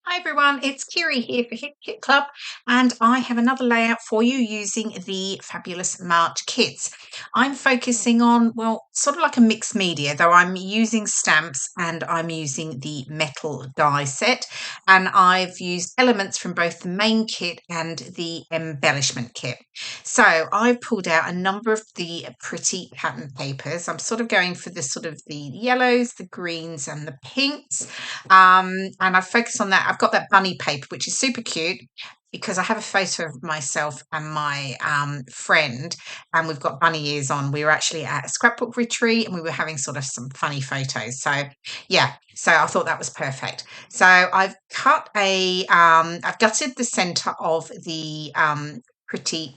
Hi everyone, it's Kirei here for Hip Kit Club, and I have another layout for you using the fabulous March kits. I'm focusing on, well, sort of like a mixed media, though I'm using stamps and I'm using the metal die set, and I've used elements from both the main kit and the embellishment kit. So I've pulled out a number of the pretty pattern papers. I'm sort of going for the sort of the yellows, the greens, and the pinks. And I focus on that. I've got that bunny paper, which is super cute because I have a photo of myself and my friend, and we've got bunny ears on. We were actually at a scrapbook retreat and we were having sort of some funny photos. So, yeah, so I thought that was perfect. So I've gutted the center of the pretty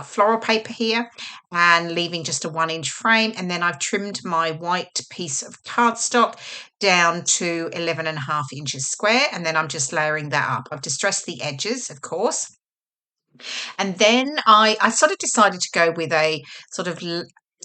floral paper here and leaving just a 1 inch frame, and then I've trimmed my white piece of cardstock down to 11.5 inches square, and then I'm just layering that up. I've distressed the edges, of course, and then I sort of decided to go with a sort of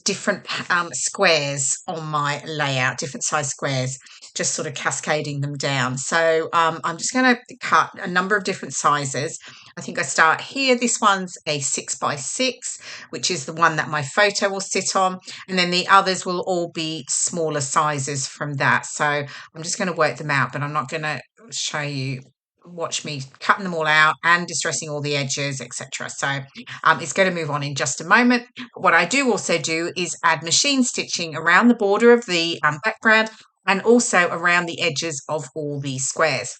different squares on my layout, different size squares, just sort of cascading them down. So I'm just going to cut a number of different sizes. I think I start here. This one's a 6x6, which is the one that my photo will sit on. And then the others will all be smaller sizes from that. So I'm just going to work them out, but I'm not going to show you. Watch me cutting them all out and distressing all the edges, etc. So it's going to move on in just a moment. What I do also do is add machine stitching around the border of the background and also around the edges of all the squares.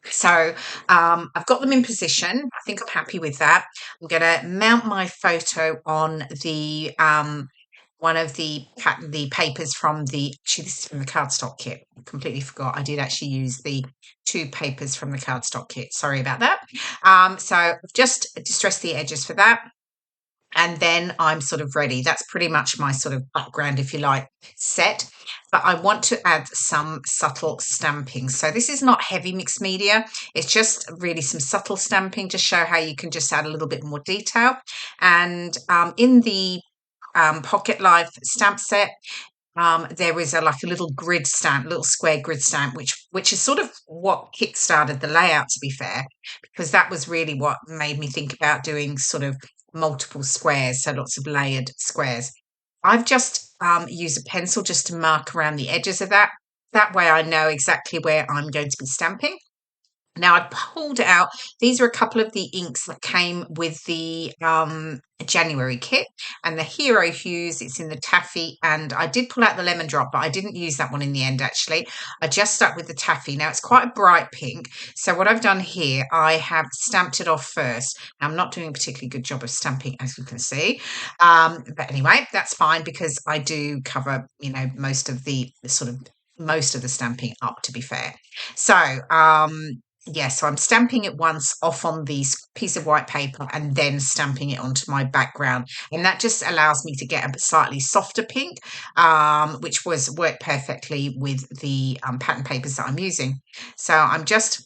So I've got them in position. I think I'm happy with that. I'm going to mount my photo on the one of the papers from actually this is from the cardstock kit. I completely forgot. I did actually use the two papers from the cardstock kit. Sorry about that. So I've just distressed the edges for that. And then I'm sort of ready. That's pretty much my sort of background, if you like, set. But I want to add some subtle stamping. So this is not heavy mixed media. It's just really some subtle stamping to show how you can just add a little bit more detail. And in the Pocket Life stamp set, there was like a little grid stamp, little square grid stamp, which is sort of what kickstarted the layout, to be fair, because that was really what made me think about doing sort of multiple squares, so lots of layered squares. I've just used a pencil just to mark around the edges of that. That way I know exactly where I'm going to be stamping. Now I pulled out, these are a couple of the inks that came with the January kit, and the Hero Hues, it's in the taffy, and I did pull out the lemon drop, but I didn't use that one in the end actually. I just stuck with the taffy. Now it's quite a bright pink, so what I've done here, I have stamped it off first. Now, I'm not doing a particularly good job of stamping, as you can see, but anyway, that's fine because I do cover, most of the stamping up, to be fair. So yeah, so I'm stamping it once off on this piece of white paper and then stamping it onto my background. And that just allows me to get a slightly softer pink, which worked perfectly with the pattern papers that I'm using. So I'm just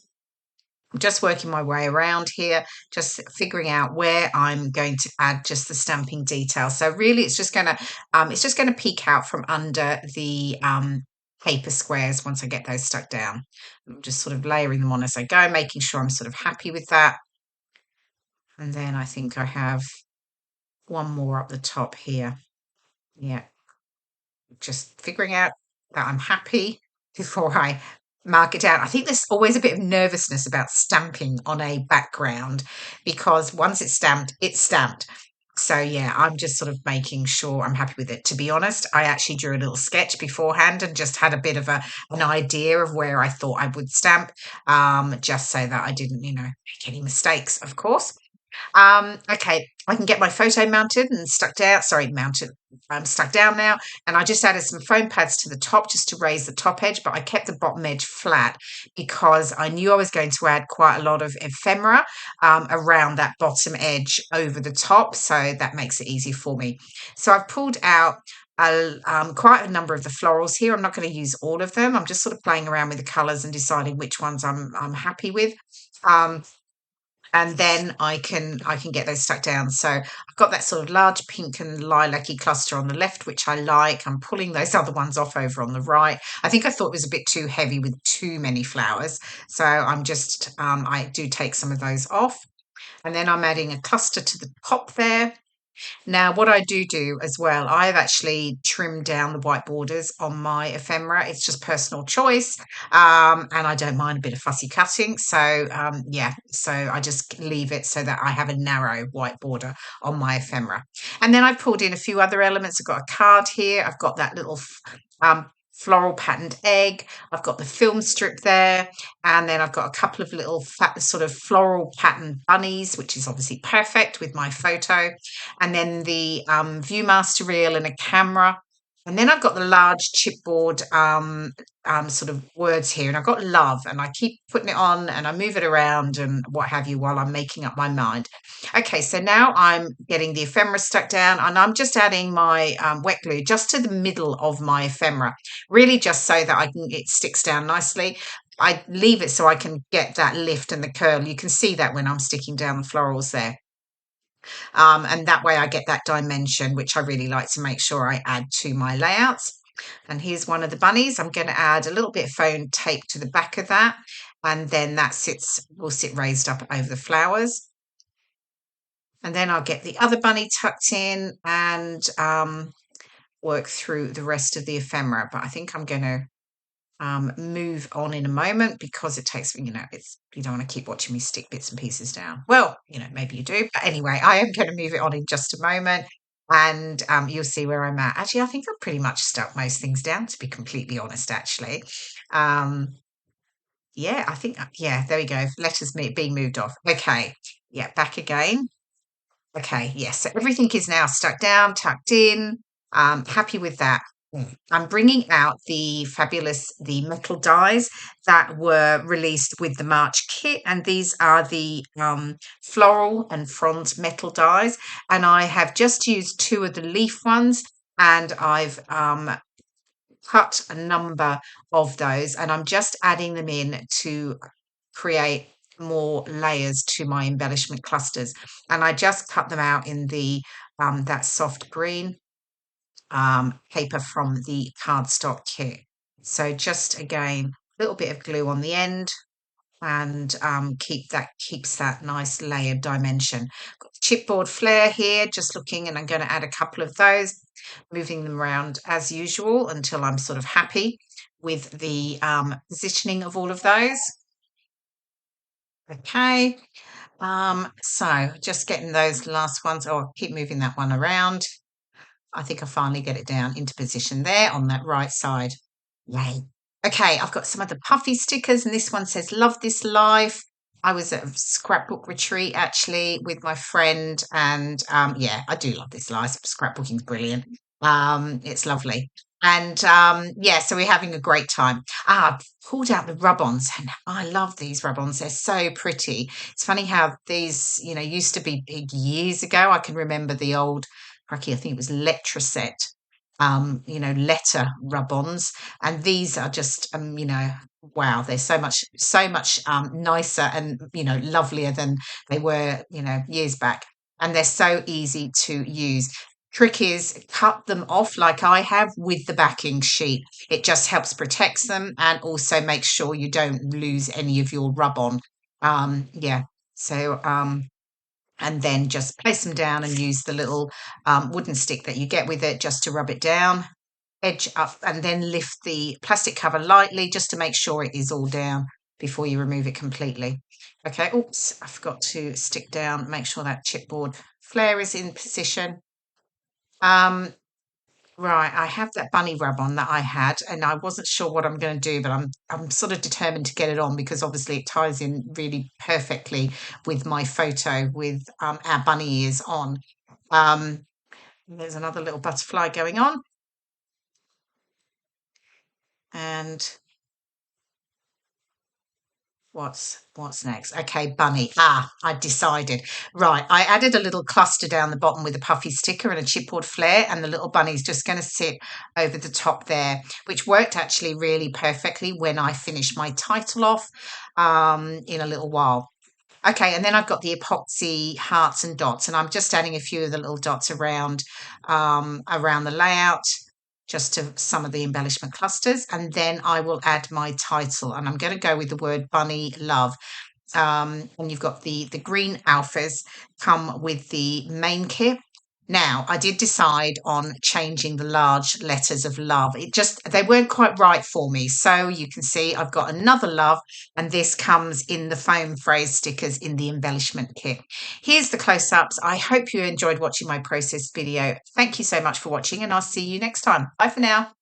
working my way around here, just figuring out where I'm going to add just the stamping detail. So really it's just going to peek out from under the paper squares once I get those stuck down. I'm just sort of layering them on as I go, making sure I'm sort of happy with that. And then I think I have one more up the top here. Yeah, just figuring out that I'm happy before I mark it down. I think there's always a bit of nervousness about stamping on a background because once it's stamped, it's stamped. So yeah, I'm just sort of making sure I'm happy with it. To be honest, I actually drew a little sketch beforehand and just had a bit of an idea of where I thought I would stamp, just so that I didn't, make any mistakes, of course. Okay, I can get my photo mounted and stuck down. Sorry, mounted. I'm stuck down now, and I just added some foam pads to the top just to raise the top edge, but I kept the bottom edge flat because I knew I was going to add quite a lot of ephemera around that bottom edge over the top, so that makes it easy for me. So I've pulled out quite a number of the florals here. I'm not going to use all of them. I'm just sort of playing around with the colours and deciding which ones I'm happy with. and then I can get those stuck down. So I've got that sort of large pink and lilac-y cluster on the left, which I like. I'm pulling those other ones off over on the right. I think I thought it was a bit too heavy with too many flowers, so I'm just I do take some of those off, and then I'm adding a cluster to the top there. Now, what I do as well, I've actually trimmed down the white borders on my ephemera. It's just personal choice, and I don't mind a bit of fussy cutting. So, yeah, so I just leave it so that I have a narrow white border on my ephemera. And then I've pulled in a few other elements. I've got a card here. I've got that little floral patterned egg. I've got the film strip there, and then I've got a couple of little fat, sort of floral patterned bunnies, which is obviously perfect with my photo, and then the Viewmaster reel and a camera. And then I've got the large chipboard sort of words here, and I've got love, and I keep putting it on and I move it around and what have you while I'm making up my mind. Okay, so now I'm getting the ephemera stuck down, and I'm just adding my wet glue just to the middle of my ephemera, really just so that it sticks down nicely. I leave it so I can get that lift and the curl. You can see that when I'm sticking down the florals there. And that way I get that dimension, which I really like to make sure I add to my layouts. And here's one of the bunnies. I'm going to add a little bit of foam tape to the back of that, and then that will sit raised up over the flowers. And then I'll get the other bunny tucked in and work through the rest of the ephemera. But I think I'm going to move on in a moment because it takes, you don't want to keep watching me stick bits and pieces down. Well, maybe you do. But anyway, I am going to move it on in just a moment, and you'll see where I'm at. Actually, I think I've pretty much stuck most things down, to be completely honest, actually. Yeah, I think, yeah, there we go. Letters being moved off. Okay. Yeah, back again. Okay, yes. So everything is now stuck down, tucked in. Happy with that. I'm bringing out the metal dies that were released with the March kit, and these are the floral and fronds metal dies. And I have just used two of the leaf ones, and I've cut a number of those, and I'm just adding them in to create more layers to my embellishment clusters. And I just cut them out in the that soft green paper from the cardstock kit. So just again, a little bit of glue on the end, and keeps that nice layered dimension. Got the chipboard flare here, just looking, and I'm going to add a couple of those, moving them around as usual until I'm sort of happy with the positioning of all of those. Okay, so just getting those last ones. Oh, I'll keep moving that one around. I think I finally get it down into position there on that right side. Yay. Okay, I've got some of the puffy stickers, and this one says, "Love this life." I was at a scrapbook retreat actually with my friend, and yeah, I do love this life. Scrapbooking's brilliant. It's lovely. And yeah, so we're having a great time. I've pulled out the rub-ons, and I love these rub-ons. They're so pretty. It's funny how these, used to be big years ago. I can remember the old, cracky, I think it was Letraset, letter rub-ons, and these are just, wow, they're so much nicer and lovelier than they were, years back, and they're so easy to use. Trick is cut them off like I have with the backing sheet. It just helps protects them and also makes sure you don't lose any of your rub-on. Yeah, so and then just place them down and use the little wooden stick that you get with it just to rub it down, edge up, and then lift the plastic cover lightly just to make sure it is all down before you remove it completely. Okay, oops, I forgot to stick down, make sure that chipboard flare is in position. Right, I have that bunny rub on that I had, and I wasn't sure what I'm going to do, but I'm sort of determined to get it on because obviously it ties in really perfectly with my photo with our bunny ears on. There's another little butterfly going on, and what's next? Okay, bunny. I decided. Right, I added a little cluster down the bottom with a puffy sticker and a chipboard flare, and the little bunny's just going to sit over the top there, which worked actually really perfectly when I finished my title off in a little while. Okay, and then I've got the epoxy hearts and dots, and I'm just adding a few of the little dots around the layout, just to some of the embellishment clusters, and then I will add my title, and I'm going to go with the word Bunny Love. And you've got the green alphas come with the main kit. Now, I did decide on changing the large letters of love. They weren't quite right for me. So you can see I've got another love, and this comes in the foam phrase stickers in the embellishment kit. Here's the close-ups. I hope you enjoyed watching my process video. Thank you so much for watching, and I'll see you next time. Bye for now.